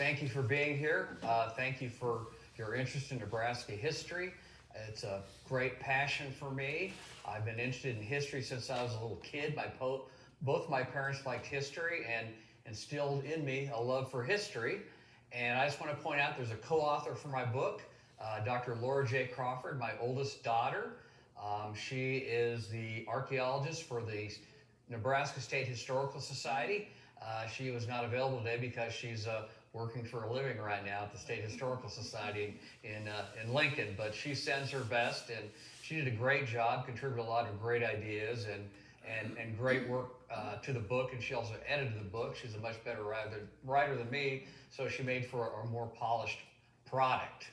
Thank you for being here. Thank you for your interest in Nebraska history. It's a great passion for me. I've been interested in history since I was a little kid. Both my parents liked history and instilled in me a love for history. And I just want to point out there's a co-author for my book, Dr. Laura J. Crawford, my oldest daughter. She is the archaeologist for the Nebraska State Historical Society. She was not available today because she's working for a living right now at the State Historical Society in Lincoln, but she sends her best, and she did a great job, contributed a lot of great ideas and great work to the book, and she also edited the book. She's a much better writer than me, so she made for a more polished product.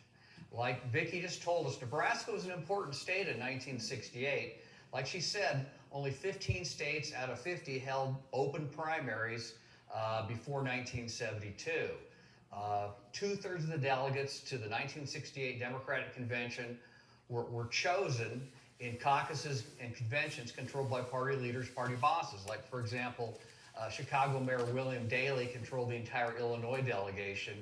Like Vicki just told us, Nebraska was an important state in 1968. Like she said, only 15 states out of 50 held open primaries before 1972. Two-thirds of the delegates to the 1968 Democratic Convention were chosen in caucuses and conventions controlled by party leaders, party bosses. Like, for example, Chicago Mayor William Daley controlled the entire Illinois delegation,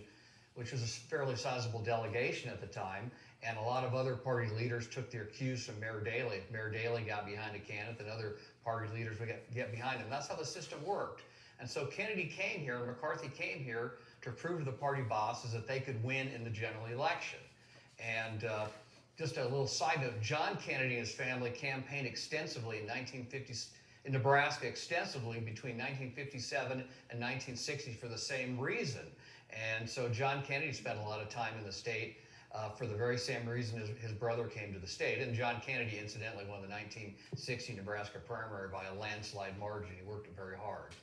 which was a fairly sizable delegation at the time, and a lot of other party leaders took their cues from Mayor Daley. If Mayor Daley got behind a candidate, then other party leaders would get behind him. That's how the system worked. And so Kennedy came here, and McCarthy came here to prove to the party bosses that they could win in the general election. And just a little side note, John Kennedy and his family campaigned extensively in Nebraska extensively between 1957 and 1960 for the same reason. And so John Kennedy spent a lot of time in the state for the very same reason his brother came to the state. And John Kennedy, incidentally, won the 1960 Nebraska primary by a landslide margin. He worked it very hard.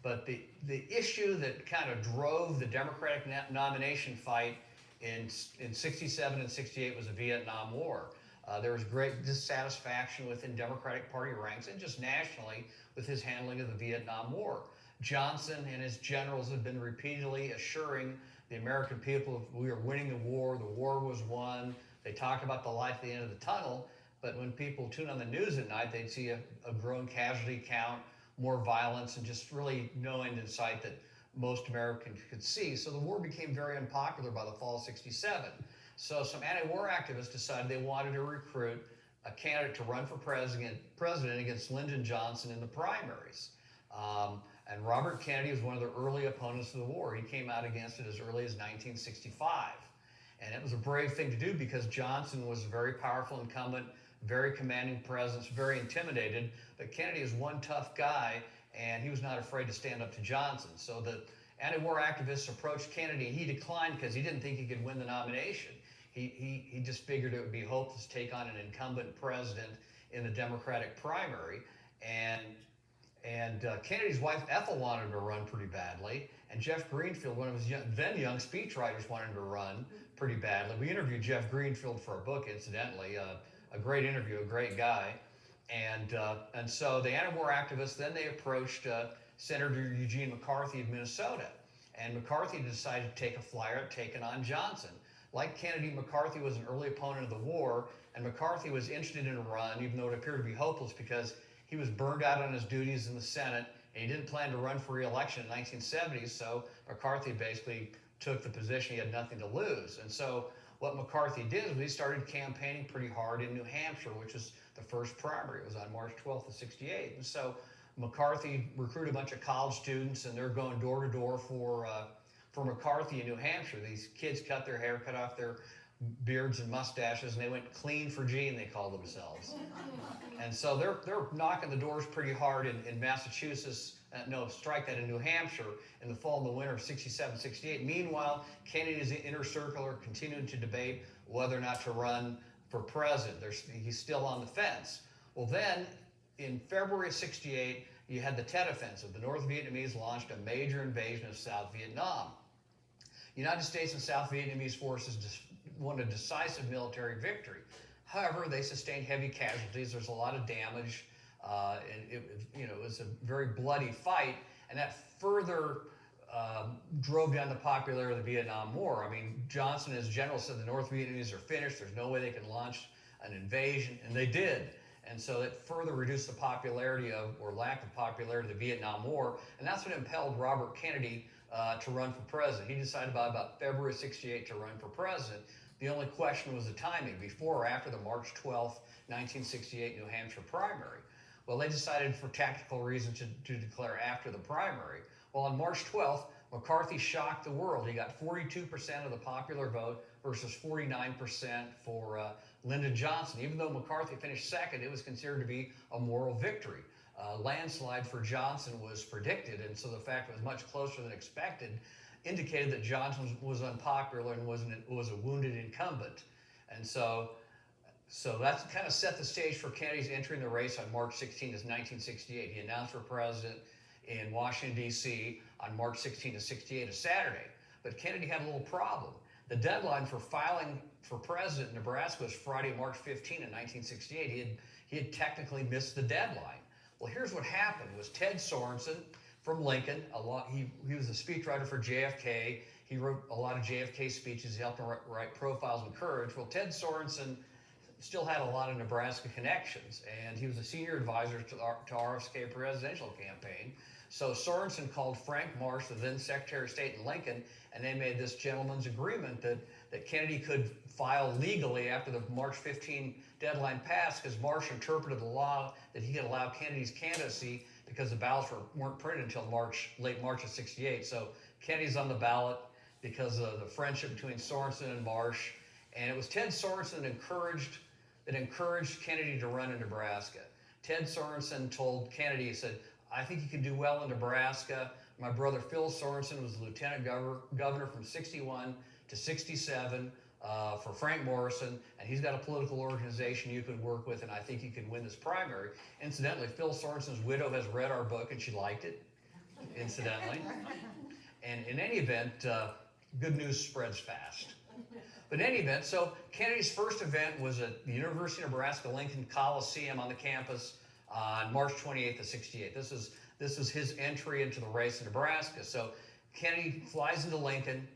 But the issue that kind of drove the Democratic nomination fight in 67 and 68 was the Vietnam War. There was great dissatisfaction within Democratic Party ranks and just nationally with his handling of the Vietnam War. Johnson and his generals had been repeatedly assuring the American people we were winning the war was won. They talked about the light at the end of the tunnel, but when people tune on the news at night, they'd see a growing casualty count, more violence, and just really no end in sight that most Americans could see. So the war became very unpopular by the fall of 67. So some anti-war activists decided they wanted to recruit a candidate to run for president against Lyndon Johnson in the primaries. And Robert Kennedy was one of the early opponents of the war. He came out against it as early as 1965. And it was a brave thing to do because Johnson was a very powerful incumbent, very commanding presence, very intimidated. But Kennedy is one tough guy, and he was not afraid to stand up to Johnson. So the anti-war activists approached Kennedy, and he declined because he didn't think he could win the nomination. He just figured it would be hopeless to take on an incumbent president in the Democratic primary. And Kennedy's wife Ethel wanted him to run pretty badly, and Jeff Greenfield, one of his then young speechwriters, wanted him to run pretty badly. We interviewed Jeff Greenfield for our book, incidentally, a great interview, a great guy. And so the anti-war activists, then they approached Senator Eugene McCarthy of Minnesota, and McCarthy decided to take a flyer at taking on Johnson. Like Kennedy, McCarthy was an early opponent of the war, and McCarthy was interested in a run, even though it appeared to be hopeless because he was burned out on his duties in the Senate, and he didn't plan to run for re-election in the 1970s, so McCarthy basically took the position he had nothing to lose. And so what McCarthy did was he started campaigning pretty hard in New Hampshire, which was the first primary. It was on March 12th of 68. And so McCarthy recruited a bunch of college students, and they're going door to door for McCarthy in New Hampshire. These kids cut their hair, cut off their beards and mustaches, and they went clean for Gene, they called themselves. And so they're knocking the doors pretty hard in Massachusetts, in New Hampshire in the fall and the winter of 67, 68. Meanwhile, Kennedy is the inner circle continuing to debate whether or not to run for president. He's still on the fence. Well, then, in February of 68, you had the Tet Offensive. The North Vietnamese launched a major invasion of South Vietnam. United States and South Vietnamese forces won a decisive military victory. However, they sustained heavy casualties. There's a lot of damage, and it was a very bloody fight, and that further drove down the popularity of the Vietnam War. I mean, Johnson and his generals said the North Vietnamese are finished. There's no way they can launch an invasion, and they did. And so that further reduced the popularity of, or lack of popularity of the Vietnam War. And that's what impelled Robert Kennedy to run for president. He decided by about February 68 to run for president. The only question was the timing, before or after the March 12th, 1968 New Hampshire primary. Well, they decided for tactical reasons to declare after the primary. Well, on March 12th, McCarthy shocked the world. He got 42% of the popular vote versus 49% for Lyndon Johnson. Even though McCarthy finished second, it was considered to be a moral victory. Landslide for Johnson was predicted, and so the fact it was much closer than expected indicated that Johnson was unpopular and was a wounded incumbent. And so that's kind of set the stage for Kennedy's entering the race on March 16 of 1968. He announced for president in Washington, D.C. on March 16 of 68, a Saturday. But Kennedy had a little problem. The deadline for filing for president in Nebraska was Friday, March 15 in 1968. He had technically missed the deadline. Well, here's what happened was Ted Sorensen from Lincoln, he was a speechwriter for JFK. He wrote a lot of JFK speeches. He helped him write Profiles in Courage. Well, Ted Sorensen still had a lot of Nebraska connections, and he was a senior advisor to RFK presidential campaign. So Sorensen called Frank Marsh, the then Secretary of State in Lincoln, and they made this gentleman's agreement that Kennedy could file legally after the March 15 deadline passed, because Marsh interpreted the law that he could allow Kennedy's candidacy because the ballots weren't printed until late March of 68. So Kennedy's on the ballot because of the friendship between Sorensen and Marsh. And it was Ted Sorensen that encouraged Kennedy to run in Nebraska. Ted Sorensen told Kennedy, he said, I think you can do well in Nebraska. My brother Phil Sorensen was the lieutenant governor from 61 to 67 for Frank Morrison, and he's got a political organization you can work with, and I think you can win this primary. Incidentally, Phil Sorensen's widow has read our book, and she liked it, incidentally. And in any event, good news spreads fast. But in any event, so Kennedy's first event was at the University of Nebraska-Lincoln Coliseum on the campus on March 28th of 68. This is his entry into the race in Nebraska. So Kennedy flies into Lincoln,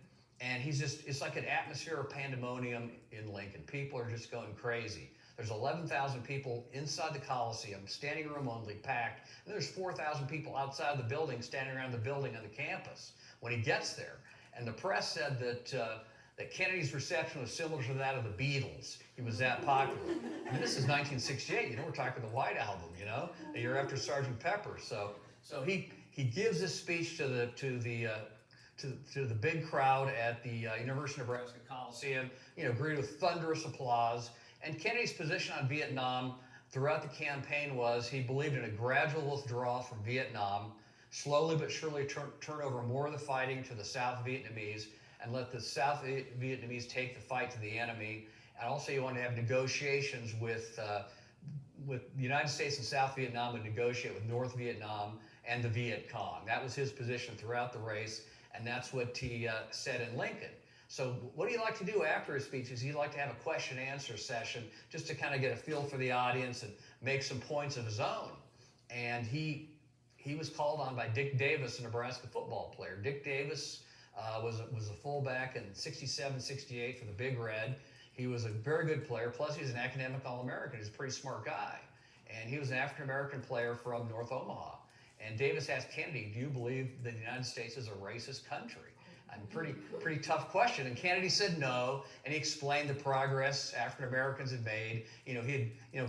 and it's like an atmosphere of pandemonium in Lincoln. People are just going crazy. There's 11,000 people inside the Coliseum, standing room only, packed. And there's 4,000 people outside the building, standing around the building on the campus when he gets there. And the press said that Kennedy's reception was similar to that of the Beatles. He was that popular. I mean, this is 1968. We're talking the White Album. A year after Sgt. Pepper. So he gives this speech to the big crowd at the University of Nebraska Coliseum. Greeted with thunderous applause. And Kennedy's position on Vietnam throughout the campaign was he believed in a gradual withdrawal from Vietnam, slowly but surely turn over more of the fighting to the South Vietnamese, and let the South Vietnamese take the fight to the enemy. And also you want to have negotiations with the United States and South Vietnam to negotiate with North Vietnam and the Viet Cong. That was his position throughout the race, and that's what he said in Lincoln. So what do you like to do after his speeches? He'd like to have a question and answer session just to kind of get a feel for the audience and make some points of his own. And he was called on by Dick Davis, a Nebraska football player. Dick Davis was a fullback in 67, 68 for the Big Red. He was a very good player, plus he was an academic All-American. He's a pretty smart guy. And he was an African-American player from North Omaha. And Davis asked Kennedy, do you believe that the United States is a racist country? And pretty tough question. And Kennedy said no, and he explained the progress African-Americans had made.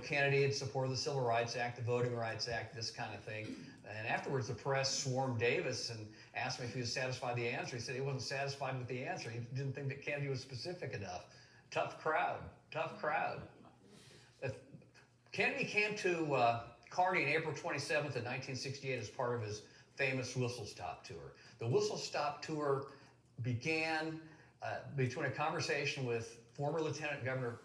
Kennedy had supported the Civil Rights Act, the Voting Rights Act, this kind of thing. And afterwards, the press swarmed Davis and asked him if he was satisfied with the answer. He said he wasn't satisfied with the answer. He didn't think that Kennedy was specific enough. Tough crowd. Kennedy came to Kearney on April 27th of 1968 as part of his famous Whistle Stop Tour. The Whistle Stop Tour began between a conversation with former Lieutenant Governor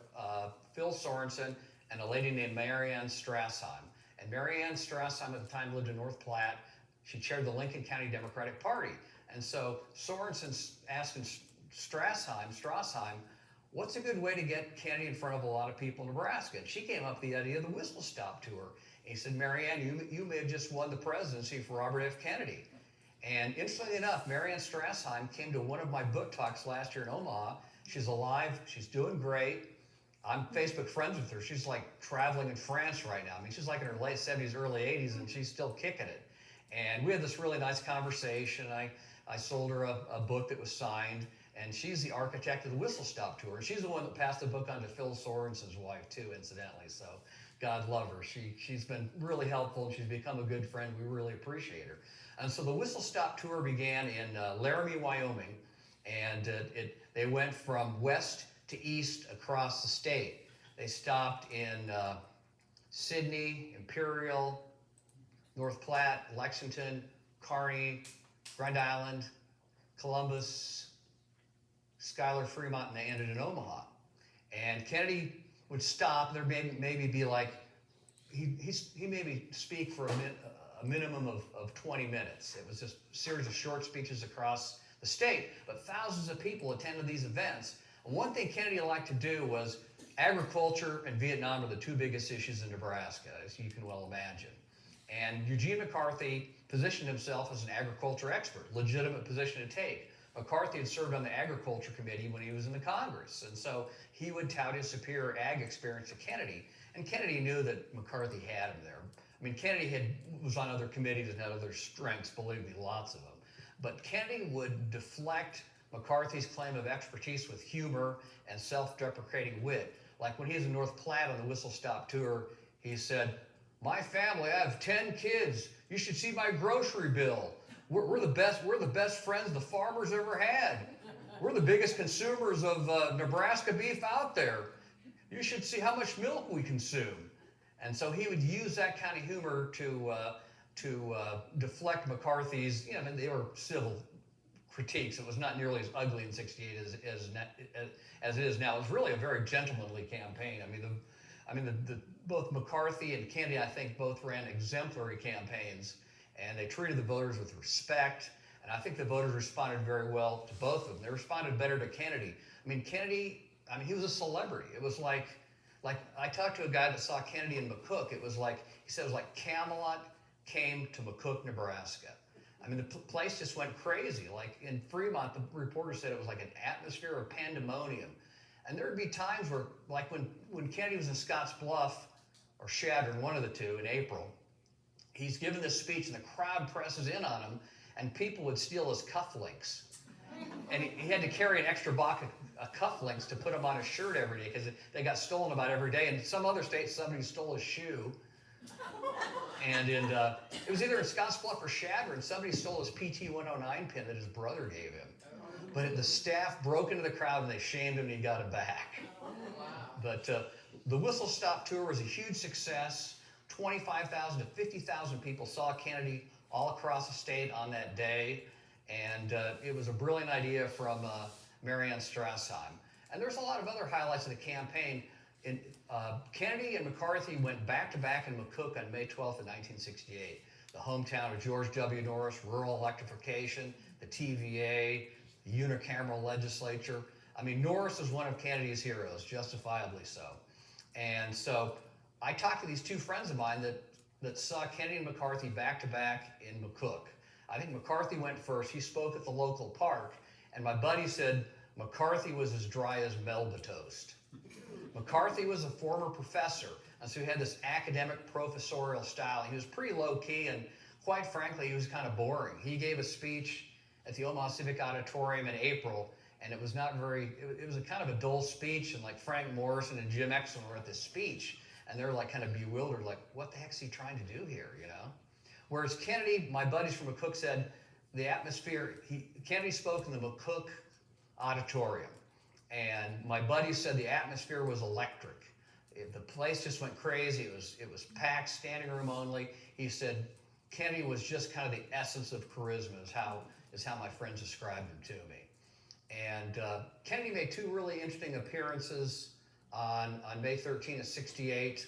Phil Sorensen and a lady named Marianne Strassheim. And Marianne Strassheim at the time lived in North Platte. She chaired the Lincoln County Democratic Party. And so Sorensen's asking Strassheim, what's a good way to get Kennedy in front of a lot of people in Nebraska? And she came up with the idea of the Whistle Stop Tour. And he said, Marianne, you may have just won the presidency for Robert F. Kennedy. And interestingly enough, Marianne Strassheim came to one of my book talks last year in Omaha. She's alive. She's doing great. I'm Facebook friends with her. She's like traveling in France right now. I mean, she's like in her late 70s, early 80s, and she's still kicking it. And we had this really nice conversation. I sold her a book that was signed, and she's the architect of the Whistle Stop Tour. She's the one that passed the book on to Phil Sorensen's wife, too, incidentally. So God love her. She's been really helpful, and she's become a good friend. We really appreciate her. And so the Whistle Stop Tour began in Laramie, Wyoming, and they went from west to east across the state. They stopped in Sydney, Imperial, North Platte, Lexington, Kearney, Grand Island, Columbus, Schuyler, Fremont, and they ended in Omaha. And Kennedy would stop. There maybe be like, he maybe speak for a minimum of 20 minutes. It was just a series of short speeches across the state, but thousands of people attended these events. And one thing Kennedy liked to do was agriculture and Vietnam are the two biggest issues in Nebraska, as you can well imagine. And Eugene McCarthy positioned himself as an agriculture expert, legitimate position to take. McCarthy had served on the agriculture committee when he was in the Congress, and so he would tout his superior ag experience to Kennedy, and Kennedy knew that McCarthy had him there. I mean, Kennedy was on other committees and had other strengths, believe me, lots of them. But Kennedy would deflect McCarthy's claim of expertise with humor and self-deprecating wit. Like when he was in North Platte on the Whistle Stop Tour, he said, "My family, I have 10 kids. You should see my grocery bill. We're the best friends the farmers ever had. We're the biggest consumers of Nebraska beef out there. You should see how much milk we consume." And so he would use that kind of humor to deflect McCarthy's, I mean, they were civil critiques. It was not nearly as ugly in '68 as it is now. It was really a very gentlemanly campaign. Both McCarthy and Kennedy, I think, both ran exemplary campaigns, and they treated the voters with respect, and I think the voters responded very well to both of them. They responded better to Kennedy. I mean, Kennedy, he was a celebrity. It was like I talked to a guy that saw Kennedy in McCook. He said it was like Camelot came to McCook, Nebraska. I mean, the place just went crazy. Like in Fremont, the reporter said it was like an atmosphere of pandemonium. And there would be times where, like when Kennedy was in Scotts Bluff, or Chadron, one of the two, in April, he's given this speech and the crowd presses in on him, and people would steal his cufflinks. And he had to carry an extra box of cufflinks to put them on his shirt every day because they got stolen about every day. In some other states, somebody stole his shoe. And it was either in Scotts Bluff or Chadron, somebody stole his PT-109 pin that his brother gave him. But the staff broke into the crowd and they shamed him and he got it back. But the Whistle Stop Tour was a huge success. 25,000 to 50,000 people saw Kennedy all across the state on that day. And it was a brilliant idea from Marianne Strassheim. And there's a lot of other highlights of the campaign. Kennedy and McCarthy went back-to-back in McCook on May 12th of 1968. The hometown of George W. Norris, rural electrification, the TVA, the unicameral legislature. I mean, Norris is one of Kennedy's heroes, justifiably so. And so I talked to these two friends of mine that saw Kennedy and McCarthy back-to-back in McCook. I think McCarthy went first. He spoke at the local park, and my buddy said McCarthy was as dry as Melba toast. McCarthy was a former professor, and so he had this academic professorial style. He was pretty low-key, and quite frankly, he was kind of boring. He gave a speech at the Omaha Civic Auditorium in April, and it was not very, it was a kind of a dull speech, and like Frank Morrison and Jim Exon were at this speech, and they're like kind of bewildered, like, what the heck's he trying to do here, you know? Whereas Kennedy, my buddies from McCook said, the atmosphere, Kennedy spoke in the McCook Auditorium, and my buddies said the atmosphere was electric. The place just went crazy. It was packed, standing room only. He said Kennedy was just kind of the essence of charisma, is how my friends described him to me. And Kennedy made two really interesting appearances on May 13th of '68.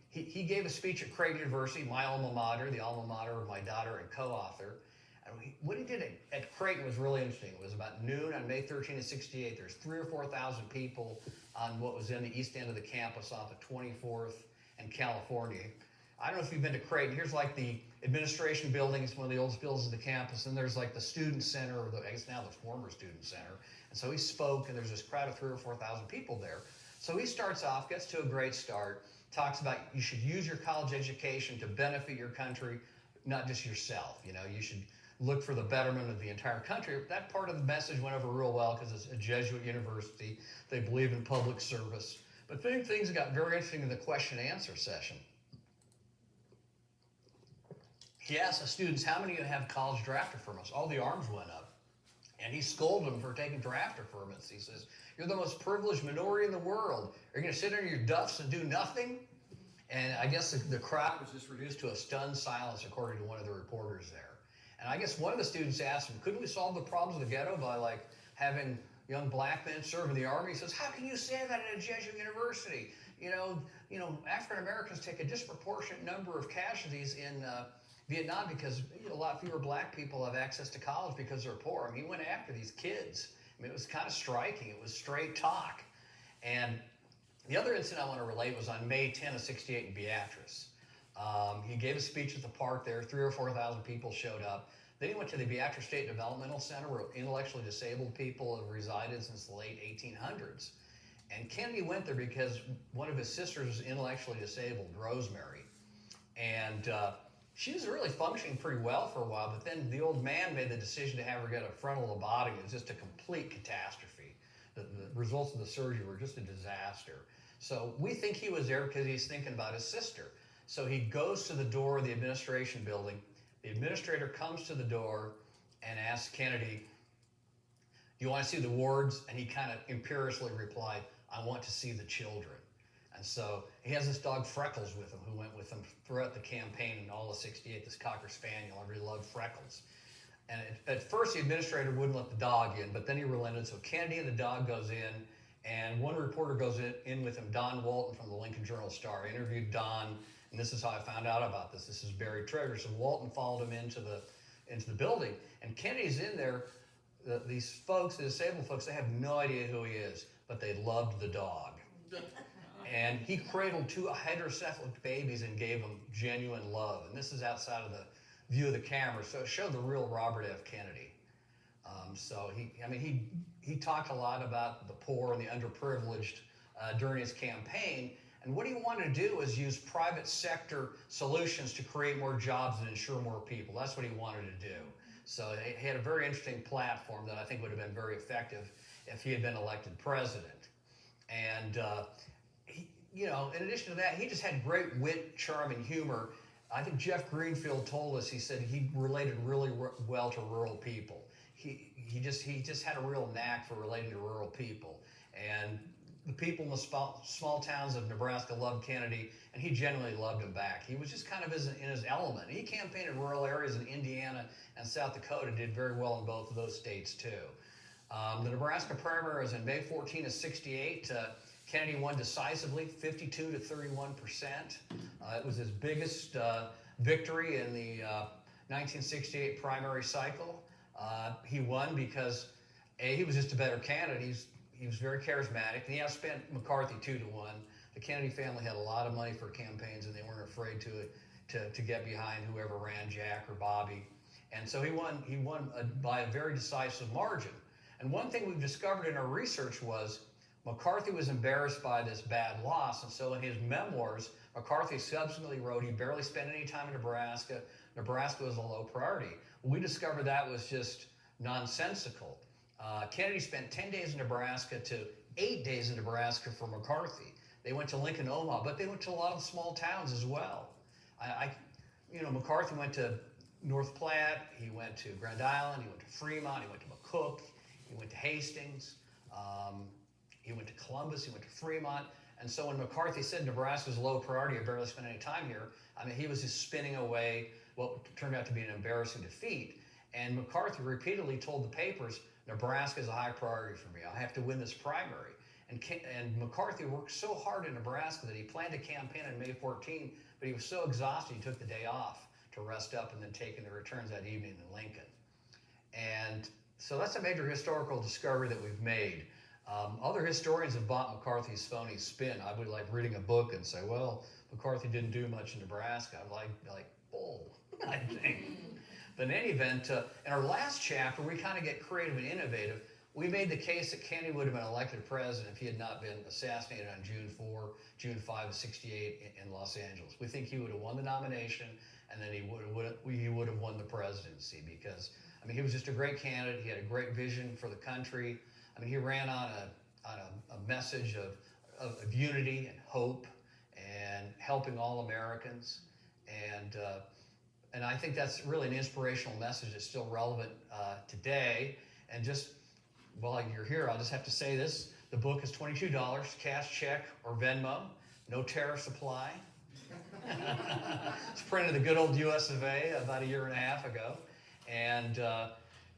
He gave a speech at Creighton University, my alma mater, the alma mater of my daughter and co-author. And what he did at Creighton was really interesting. It was about noon on May 13th of '68. There's 3,000 or 4,000 people on what was in the east end of the campus off of 24th and California. I don't know if you've been to Creighton. Here's like the administration building. It's one of the oldest buildings of the campus. And there's like the student center, or I guess now the former student center. And so he spoke, and there's this crowd of 3,000 or 4,000 people there. So he starts off, gets to a great start, talks about you should use your college education to benefit your country, not just yourself. You know, you should look for the betterment of the entire country. That part of the message went over real well because it's a Jesuit university. They believe in public service. But then things got very interesting in the question and answer session. He asked the students, how many of you have college draft deferments? All the arms went up. And he scolded them for taking draft deferments. He says, you're the most privileged minority in the world. Are you going to sit on your duffs and do nothing? And I guess the crowd was just reduced to a stunned silence, according to one of the reporters there. And I guess one of the students asked him, couldn't we solve the problems of the ghetto by like having young black men serve in the army? He says, how can you say that at a Jesuit university? You know, African Americans take a disproportionate number of casualties in Vietnam because a lot fewer black people have access to college because they're poor. I mean, he went after these kids. I mean, it was kind of striking. It was straight talk. And the other incident I want to relate was on May 10 of '68 in Beatrice. He gave a speech at the park there. 3,000 or 4,000 people showed up. Then he went to the Beatrice State Developmental Center where intellectually disabled people have resided since the late 1800s. And Kennedy went there because one of his sisters was intellectually disabled, Rosemary. And she was really functioning pretty well for a while, but then the old man made the decision to have her get a frontal lobotomy. It was just a complete catastrophe. The results of the surgery were just a disaster. So we think he was there because he's thinking about his sister. So he goes to the door of the administration building. The administrator comes to the door and asks Kennedy, do you want to see the wards? And he kind of imperiously replied, I want to see the children. And so he has this dog Freckles with him, who went with him throughout the campaign in all of '68, this Cocker Spaniel. I really loved Freckles. And at first, the administrator wouldn't let the dog in, but then he relented. So Kennedy and the dog goes in, and one reporter goes in with him, Don Walton from the Lincoln Journal-Star. I interviewed Don, and this is how I found out about this. This is buried treasure. So Walton followed him into the building, and Kennedy's in there. These folks, the disabled folks, they have no idea who he is, but they loved the dog. And he cradled 2 hydrocephalic babies and gave them genuine love. And this is outside of the view of the camera, so it showed the real Robert F. Kennedy. So he talked a lot about the poor and the underprivileged during his campaign. And what he wanted to do was use private sector solutions to create more jobs and ensure more people. That's what he wanted to do. So he had a very interesting platform that I think would have been very effective if he had been elected president. And in addition to that, he just had great wit, charm, and humor. I think Jeff Greenfield told us, he said he related really well to rural people. He just had a real knack for relating to rural people. And the people in the small towns of Nebraska loved Kennedy, and he genuinely loved him back. He was just kind of in his element. He campaigned in rural areas in Indiana and South Dakota, did very well in both of those states too. The Nebraska primary was in May 14 of '68. Kennedy won decisively, 52 to 31%. It was his biggest victory in the 1968 primary cycle. He won because, A, he was just a better candidate. He was very charismatic, and he outspent McCarthy 2-1. The Kennedy family had a lot of money for campaigns, and they weren't afraid to get behind whoever ran, Jack or Bobby. And so he won by a very decisive margin. And one thing we've discovered in our research was McCarthy was embarrassed by this bad loss, and so in his memoirs, McCarthy subsequently wrote he barely spent any time in Nebraska. Nebraska was a low priority. Well, we discovered that was just nonsensical. Kennedy spent 10 days in Nebraska to 8 days in Nebraska for McCarthy. They went to Lincoln, Omaha, but they went to a lot of small towns as well. McCarthy went to North Platte, he went to Grand Island, he went to Fremont, he went to McCook, he went to Hastings. He went to Columbus, he went to Fremont. And so when McCarthy said Nebraska's low priority, I barely spent any time here, he was just spinning away what turned out to be an embarrassing defeat. And McCarthy repeatedly told the papers, Nebraska is a high priority for me. I have to win this primary. And McCarthy worked so hard in Nebraska that he planned a campaign on May 14, but he was so exhausted he took the day off to rest up and then take in the returns that evening in Lincoln. And so that's a major historical discovery that we've made. Other historians have bought McCarthy's phony spin. I would like reading a book and say, well, McCarthy didn't do much in Nebraska. I'm like, bull, I think. But in any event, in our last chapter, we kind of get creative and innovative. we made the case that Kennedy would have been elected president if he had not been assassinated on June 5 of '68 in Los Angeles. We think he would have won the nomination, and then he would have won the presidency because, I mean, he was just a great candidate. He had a great vision for the country. I mean, he ran on a message of unity and hope and helping all Americans. And I think that's really an inspirational message that's still relevant today. And just while you're here, I'll just have to say this. The book is $22, cash, check, or Venmo. No tariffs apply. It's printed in the good old US of A about a year and a half ago. And,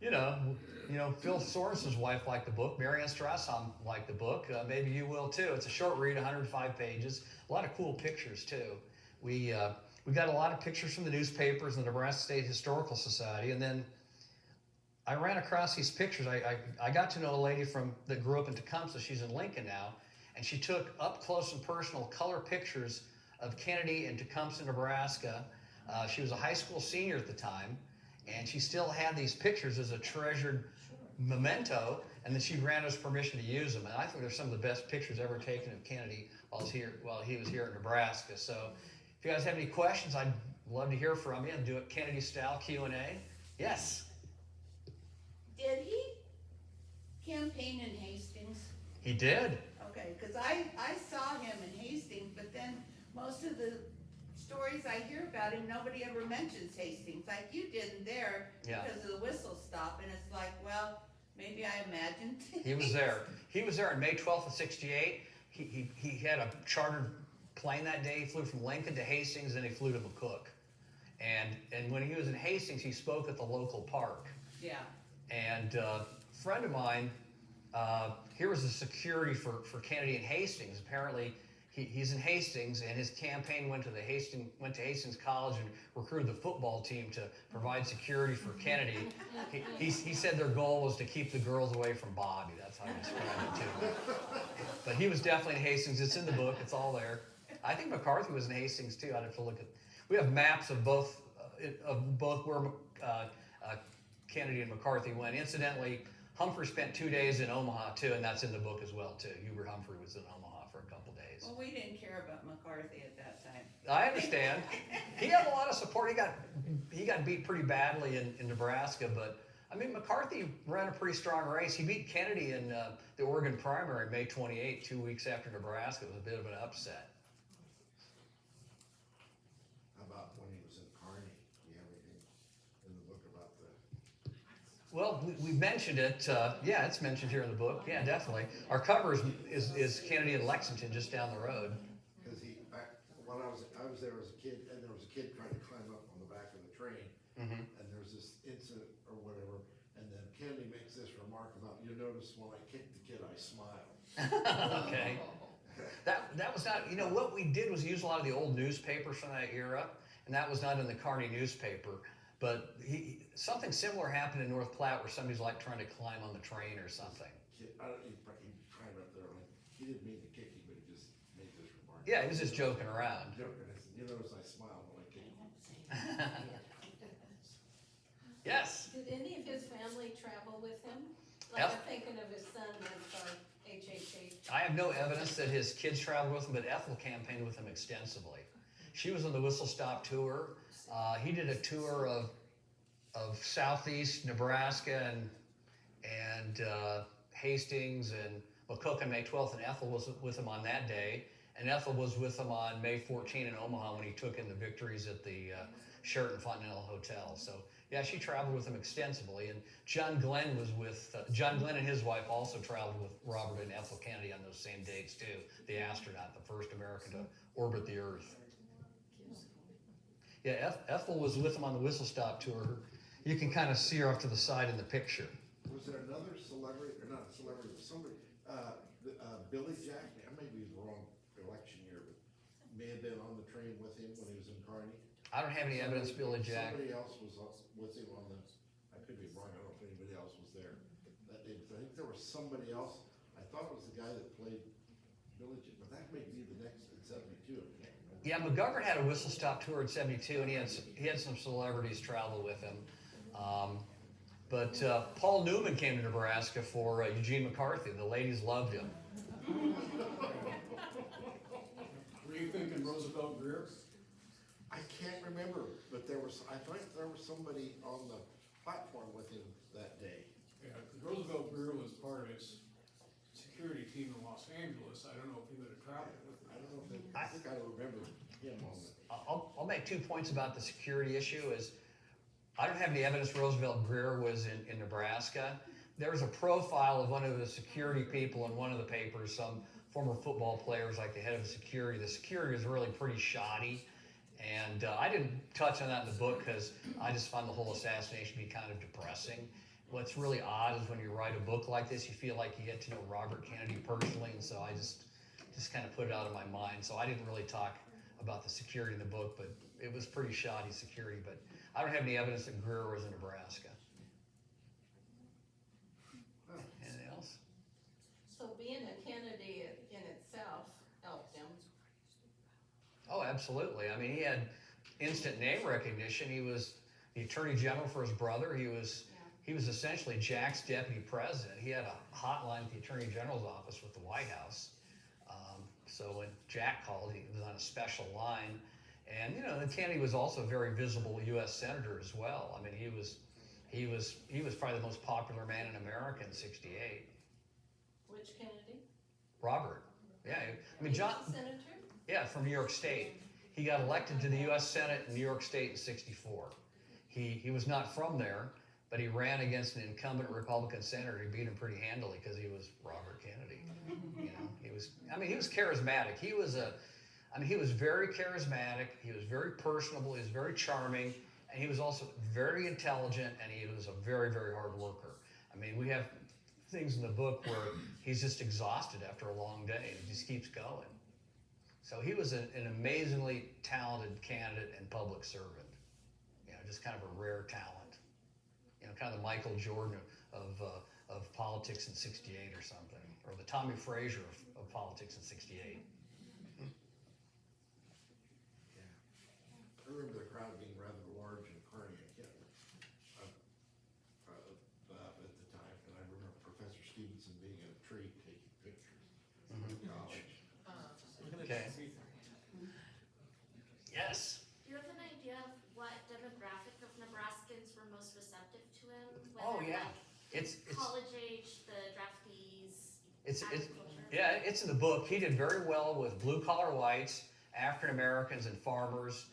you know, Phil Sorensen's wife liked the book. Marianne Strassam liked the book. Maybe you will too. It's a short read, 105 pages. A lot of cool pictures too. We got a lot of pictures from the newspapers and the Nebraska State Historical Society. And then I ran across these pictures. I got to know a lady that grew up in Tecumseh. She's in Lincoln now. And she took up close and personal color pictures of Kennedy in Tecumseh, Nebraska. She was a high school senior at the time. And she still had these pictures as a treasured memento, and then she granted us permission to use them. And I think they're some of the best pictures ever taken of Kennedy while he was here in Nebraska. So if you guys have any questions, I'd love to hear from you and do it Kennedy style Q&A. Yes? Did he campaign in Hastings? He did. Okay, because I saw him in Hastings, but then most of the stories I hear about him, nobody ever mentions Hastings, like you didn't there because of the whistle stop, and it's like, well, maybe I imagined. He was there. He was there on May 12th of '68. He had a chartered plane that day. He flew from Lincoln to Hastings, then he flew to McCook. And when he was in Hastings, he spoke at the local park. Yeah. And a friend of mine, here was the security for Kennedy in Hastings. Apparently, he's in Hastings, and his campaign went to Hastings College and recruited the football team to provide security for Kennedy. He said their goal was to keep the girls away from Bobby. That's how he described it too. But he was definitely in Hastings. It's in the book. It's all there. I think McCarthy was in Hastings too. I'd have to look at. We have maps of both where Kennedy and McCarthy went. Incidentally, Humphrey spent 2 days in Omaha too, and that's in the book as well too. Hubert Humphrey was in Omaha for a couple days. Well, we didn't care about McCarthy at that time. I understand. He had a lot of support. He got beat pretty badly in Nebraska, but I mean McCarthy ran a pretty strong race. He beat Kennedy in the Oregon primary May 28, 2 weeks after Nebraska. It was a bit of an upset. How about when he was in Kearney? Do you have anything in the book about the? Well, we mentioned it. Yeah, it's mentioned here in the book. Yeah, definitely. Our cover is Kennedy and Lexington, just down the road. Because when I was there as a kid, and there was a kid trying to climb up on the back of the train, and there's this incident or whatever, and then Kennedy makes this remark about, you notice when I kicked the kid, I smiled. Okay. That was not, what we did was use a lot of the old newspapers from that era, and that was not in the Kearney newspaper. But something similar happened in North Platte where somebody's like trying to climb on the train or something. He climbed up there, like, he didn't mean to kick you, but he just made this remark. Yeah, he was just joking around. Joking. I said, you notice I smiled when I kicked you. Yes. Did any of his family travel with him? Like I'm thinking of his son with HHH. I have no evidence that his kids traveled with him, but Ethel campaigned with him extensively. She was on the Whistle Stop tour. He did a tour of southeast Nebraska and Hastings and McCook on May 12th, and Ethel was with him on that day. And Ethel was with him on May 14 in Omaha when he took in the victories at the Sheraton Continental Hotel. So yeah, she traveled with him extensively. And John Glenn and his wife also traveled with Robert and Ethel Kennedy on those same dates too. The astronaut, the first American to orbit the Earth. Yeah, Ethel was with him on the Whistle Stop tour. You can kind of see her off to the side in the picture. Was there another celebrity, or not a celebrity, but somebody, Billy Jack, I may be the wrong election year, but may have been on the train with him when he was in Kearney? I don't have any evidence Billy Jack. Somebody else was with him on the, I could be wrong, I don't know if anybody else was there that day, but I think there was somebody else. I thought it was the guy that played Billy Jack, but that may be the next in 72. Yeah, McGovern had a Whistle Stop tour in '72, and he had some celebrities travel with him. But Paul Newman came to Nebraska for Eugene McCarthy. The ladies loved him. Were you thinking Roosevelt Greer? I can't remember, but I think there was somebody on the platform with him that day. Yeah, because Roosevelt Greer was part of his security team in Los Angeles. I don't know if he would have traveled with him. I don't know if I think I remember him on it. I'll make 2 points about the security issue. I don't have any evidence Roosevelt Greer was in Nebraska. There's a profile of one of the security people in one of the papers, some former football players, like the head of security. The security is really pretty shoddy. And I didn't touch on that in the book because I just found the whole assassination to be kind of depressing. What's really odd is when you write a book like this, you feel like you get to know Robert Kennedy personally, and so I just kind of put it out of my mind. So I didn't really talk about the security in the book, but it was pretty shoddy security. But I don't have any evidence that Greer was in Nebraska. Anything else? So being a Kennedy in itself helped him. Oh, absolutely. I mean, he had instant name recognition. He was the attorney general for his brother. He was essentially Jack's deputy president. He had a hotline at the attorney general's office with the White House. So when Jack called, he was on a special line. And, and Kennedy was also a very visible U.S. senator as well. I mean, he was probably the most popular man in America in '68. Which Kennedy? Robert. Yeah. I mean, John. Senator? Yeah, from New York State. He got elected to the U.S. Senate in New York State in '64. He was not from there, but he ran against an incumbent Republican senator. He beat him pretty handily because he was Robert Kennedy. He was charismatic. He was very charismatic. He was very personable. He was very charming, and he was also very intelligent, and he was a very, very hard worker. I mean, we have things in the book where he's just exhausted after a long day, and he just keeps going. So he was an amazingly talented candidate and public servant. Just kind of a rare talent. Kind of the Michael Jordan of politics in '68 or something, or the Tommy Frazier of politics in '68. Yeah. I remember the crowd being rather large in Kearney at the time, and I remember Professor Stevenson being in a tree taking pictures in college. Okay. Yes. Do you have an idea of what demographic of Nebraskans were most receptive to him? Oh, Whether, yeah. like, It's college age, the draftees, it's agriculture? yeah, it's in the book. He did very well with blue-collar whites, African Americans, and farmers.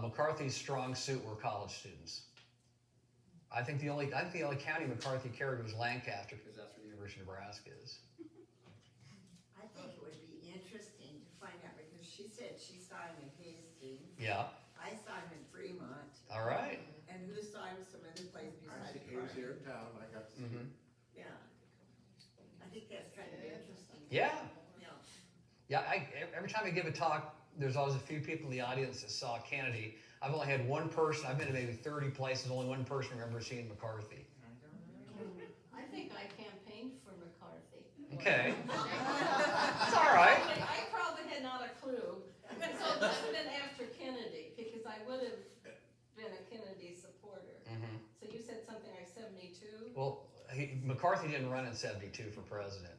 McCarthy's strong suit were college students. I think the only county McCarthy carried was Lancaster because that's where the University of Nebraska is. I think it would be interesting to find out, because she said she saw him in Hastings. Yeah. I saw him in Fremont, All right. and who saw him some other place besides He was Kearney. here in town, I got to see him. Yeah. I think that's kind of interesting. Yeah. Yeah. Yeah. Every time I give a talk, there's always a few people in the audience that saw Kennedy. I've only had one person. I've been to maybe 30 places. Only one person remembers seeing McCarthy. I think I campaigned for McCarthy. Okay. It's all right. I probably had not a clue. So it must have been after Kennedy, because I would have been a Kennedy supporter. Mm-hmm. So you said something like 72? Well, McCarthy didn't run in '72 for president.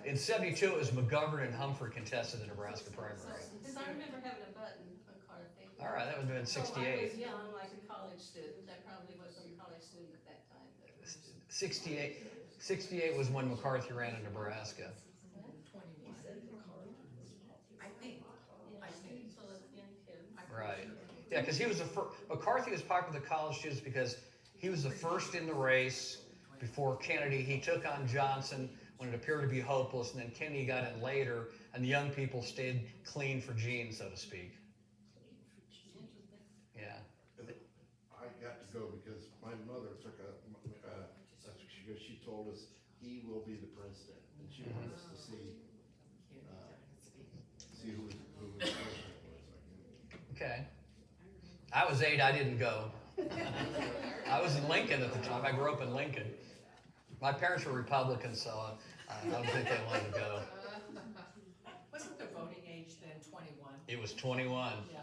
In '72, it was McGovern and Humphrey contested the Nebraska primary. Because I remember having a button, McCarthy. All right, that would have been So I was '68. young, like a college student. I probably wasn't a college student at that time. But... 68 was when McCarthy ran in Nebraska. I think. So it's young kids. Right. Yeah, because he was McCarthy was popular with college students because he was the first in the race before Kennedy. He took on Johnson when it appeared to be hopeless, and then Kennedy got in later, and the young people stayed clean for Gene, so to speak. Yeah. I got to go because my mother took she told us he will be the president, and she wanted us to see who the president was. Okay. I was 8, I didn't go. I was in Lincoln at the time. I grew up in Lincoln. My parents were Republicans, so I don't think they wanted to go. Wasn't the voting age then 21? It was 21. Yeah.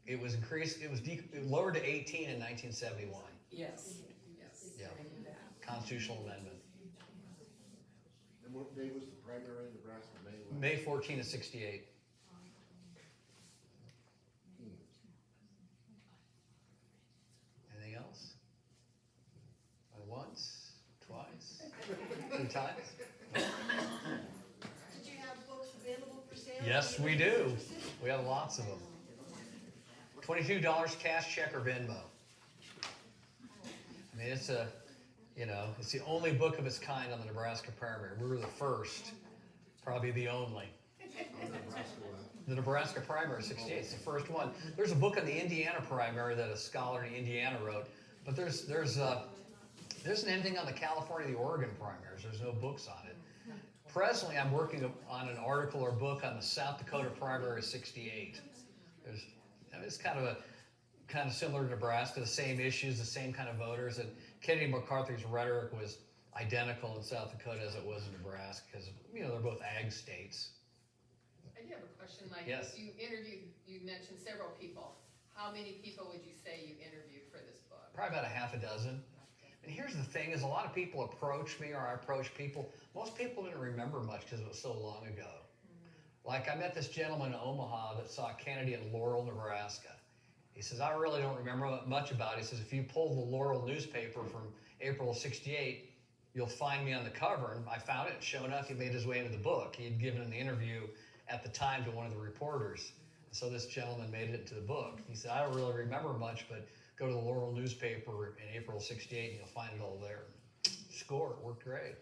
It was increased. It was lowered to 18 in 1971. Yes. Yeah. constitutional amendment. And what day was the primary in Nebraska? May what? May 14 of 68. Anything else? Once, twice, 3 times? Did you have books available for sale? Yes, we do. We have lots of them. $22 cash, check, or Venmo. I mean, it's it's the only book of its kind on the Nebraska primary. We were the first, probably the only. The Nebraska primary, 68, it's the first one. There's a book on the Indiana primary that a scholar in Indiana wrote, but there isn't anything on the California, the Oregon primaries. There's no books on it. Presently, I'm working on an article or book on the South Dakota primary, 68. It's kind of similar to Nebraska, the same issues, the same kind of voters, and Kennedy McCarthy's rhetoric was identical in South Dakota as it was in Nebraska, because they're both ag states. I do have a question, like, Yes. you mentioned several people. How many people would you say you interviewed for this book? Probably about a half a dozen. And here's the thing, is a lot of people approach me, or I approach people. Most people didn't remember much because it was so long ago. Like, I met this gentleman in Omaha that saw Kennedy in Laurel, Nebraska. He says, I really don't remember much about it. He says, if you pull the Laurel newspaper from April of 68, you'll find me on the cover. And I found it, and sure enough, he made his way into the book. He had given an interview at the time to one of the reporters. So this gentleman made it into the book. He said, I don't really remember much, but go to the Laurel newspaper in April of 68 and you'll find it all there. Score, it worked great.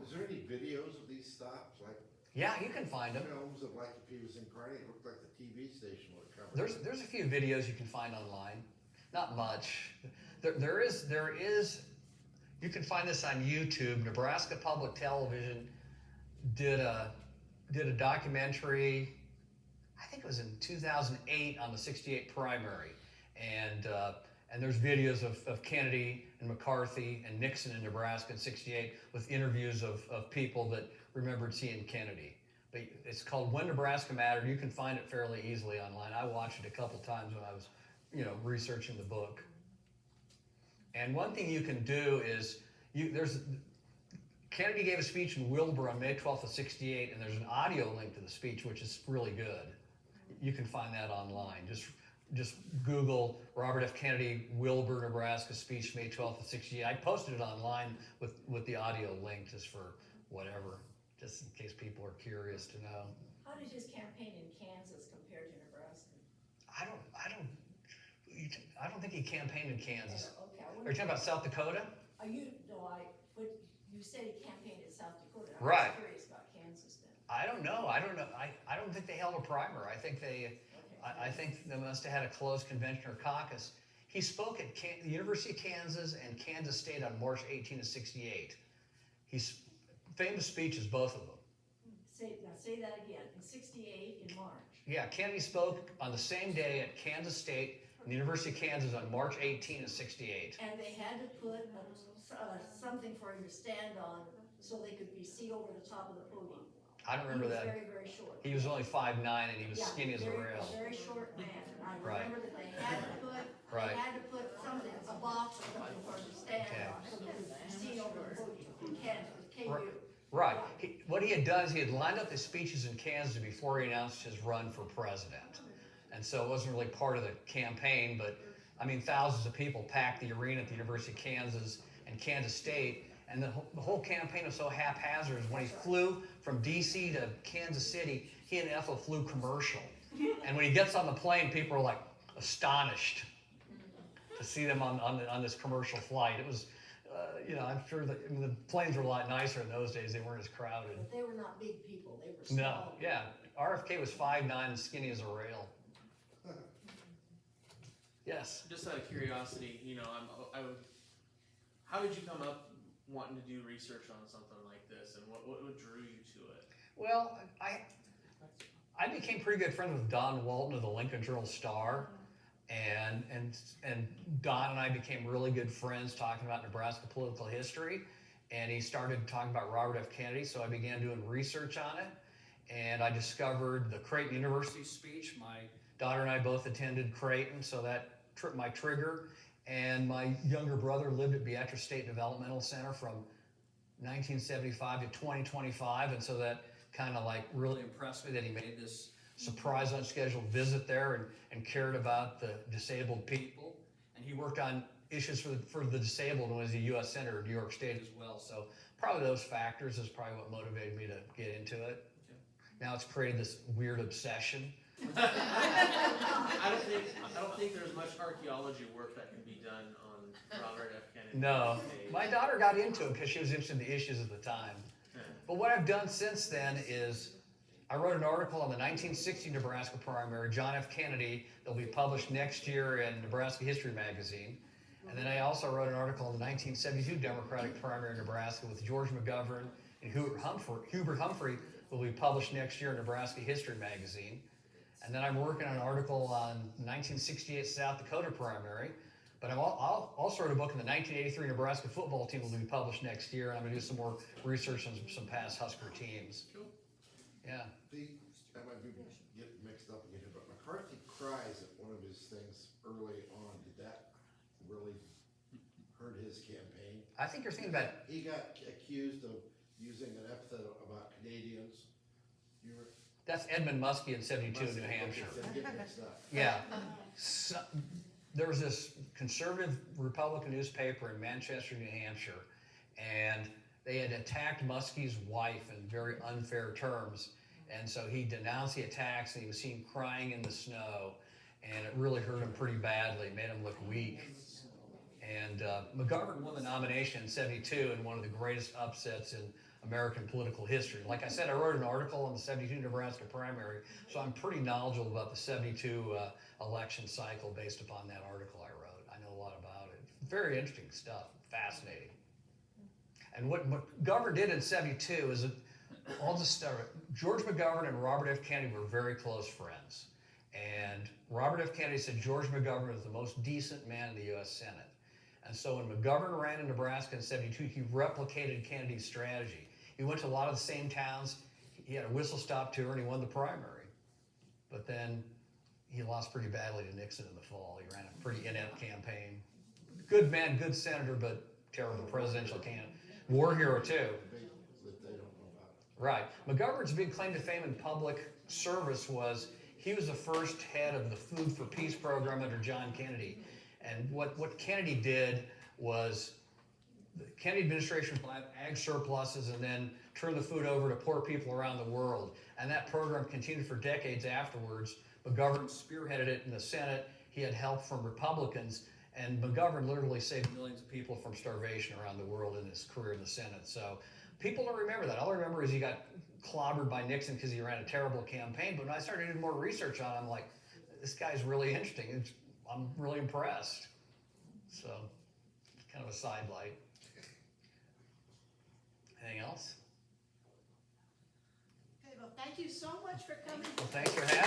Is there any videos of these stops? Like Yeah, you can find them. films of like if he was in Kearney, it looked like the TV station would cover it. There's a few videos you can find online. Not much. There is. You can find this on YouTube. Nebraska Public Television did a documentary. I think it was in 2008 on the 68 primary, and there's videos of Kennedy and McCarthy and Nixon in Nebraska in 68 with interviews of people that remembered seeing Kennedy. But it's called When Nebraska Mattered. You can find it fairly easily online. I watched it a couple times when I was, researching the book. And one thing you can do is Kennedy gave a speech in Wilbur on May 12th of 68, and there's an audio link to the speech, which is really good. You can find that online. Just Google Robert F. Kennedy, Wilbur, Nebraska speech, May 12th of 68. I posted it online with the audio link just for whatever, just in case people are curious to know. How did his campaign in Kansas compare to Nebraska? I don't think he campaigned in Kansas. Okay. Are you talking about South Dakota? You said he campaigned in South Dakota. Right. I was curious about Kansas then. I don't know. I don't think they held a primary. I think they must have had a closed convention or caucus. He spoke at the University of Kansas and Kansas State on March 18 of 68. He's famous speeches, both of them. Say that again. In 68 in March. Yeah, Kennedy spoke on the same day at Kansas State and the University of Kansas on March 18 of 68. And they had to put something for him to stand on so they could be seen over the top of the podium. I don't remember that. He was very, very short. He was only 5'9" and he was skinny as a rail. A very short man. And I Right. remember that they had to put something, a box or something for him to stand on so they could be seen over the podium in Kansas, KU. Right. What he had done is he had lined up his speeches in Kansas before he announced his run for president. And so it wasn't really part of the campaign, but I mean, thousands of people packed the arena at the University of Kansas and Kansas State. And the whole campaign was so haphazard. When he flew from DC to Kansas City, he and Ethel flew commercial. And when he gets on the plane, people are like astonished to see them on this commercial flight. It was, I'm sure that the planes were a lot nicer in those days. They weren't as crowded. But they were not big people. They were small. No, yeah. RFK was 5'9" and skinny as a rail. Yes. Just out of curiosity, how did you come up wanting to do research on something like this, and what drew you to it? Well, I became pretty good friends with Don Walton of the Lincoln Journal-Star, and Don and I became really good friends talking about Nebraska political history, and he started talking about Robert F. Kennedy, so I began doing research on it, and I discovered the Creighton University speech. My daughter and I both attended Creighton, so that tripped my trigger, And my younger brother lived at Beatrice State Developmental Center from 1975 to 2025, and so that kind of like really impressed me that he made this surprise unscheduled visit there and cared about the disabled people. And he worked on issues for the disabled and was a U.S. Senator in New York State as well. So probably those factors is probably what motivated me to get into it. Okay. Now it's created this weird obsession. I don't think there's much archaeology work that can be done on Robert F. Kennedy. No, Day. my daughter got into it because she was interested in the issues at the time. But what I've done since then is I wrote an article on the 1960 Nebraska primary, John F. Kennedy, that'll be published next year in Nebraska History magazine. And then I also wrote an article on the 1972 Democratic primary in Nebraska with George McGovern and Hubert Humphrey, will be published next year in Nebraska History magazine. And then I'm working on an article on 1968 South Dakota primary. But I'll also wrote a book on the 1983 Nebraska football team will be published next year, and I'm going to do some more research on some past Husker teams. Cool. Yeah. I might be getting mixed up again, but McCarthy cries at one of his things early on. Did that really hurt his campaign? I think you're thinking about. He got accused of using an epithet about Canadians. That's Edmund Muskie in 72 in New Hampshire. Yeah. So, there was this conservative Republican newspaper in Manchester, New Hampshire, and they had attacked Muskie's wife in very unfair terms. And so he denounced the attacks, and he was seen crying in the snow, and it really hurt him pretty badly, made him look weak. And McGovern won the nomination in 72 in one of the greatest upsets in American political history. Like I said, I wrote an article on the 72 Nebraska primary, so I'm pretty knowledgeable about the 72 election cycle based upon that article I wrote. I know a lot about it. Very interesting stuff, fascinating. And what McGovern did in 72 is, I'll just start. George McGovern and Robert F. Kennedy were very close friends. And Robert F. Kennedy said George McGovern was the most decent man in the U.S. Senate. And so when McGovern ran in Nebraska in 72, he replicated Kennedy's strategy. He went to a lot of the same towns. He had a whistle-stop tour, and he won the primary. But then he lost pretty badly to Nixon in the fall. He ran a pretty inept campaign. Good man, good senator, but terrible presidential candidate. War hero, too. That they don't know about. Right. McGovern's big claim to fame in public service was he was the first head of the Food for Peace program under John Kennedy. And what Kennedy did was the Kennedy administration would have ag surpluses and then turn the food over to poor people around the world. And that program continued for decades afterwards. McGovern spearheaded it in the Senate. He had help from Republicans. And McGovern literally saved millions of people from starvation around the world in his career in the Senate. So people don't remember that. All I remember is he got clobbered by Nixon because he ran a terrible campaign. But when I started doing more research on him, I'm like, this guy's really interesting. I'm really impressed. So, it's kind of a sidelight. Anything else? Okay, well, thank you so much for coming. Well, thanks for having me.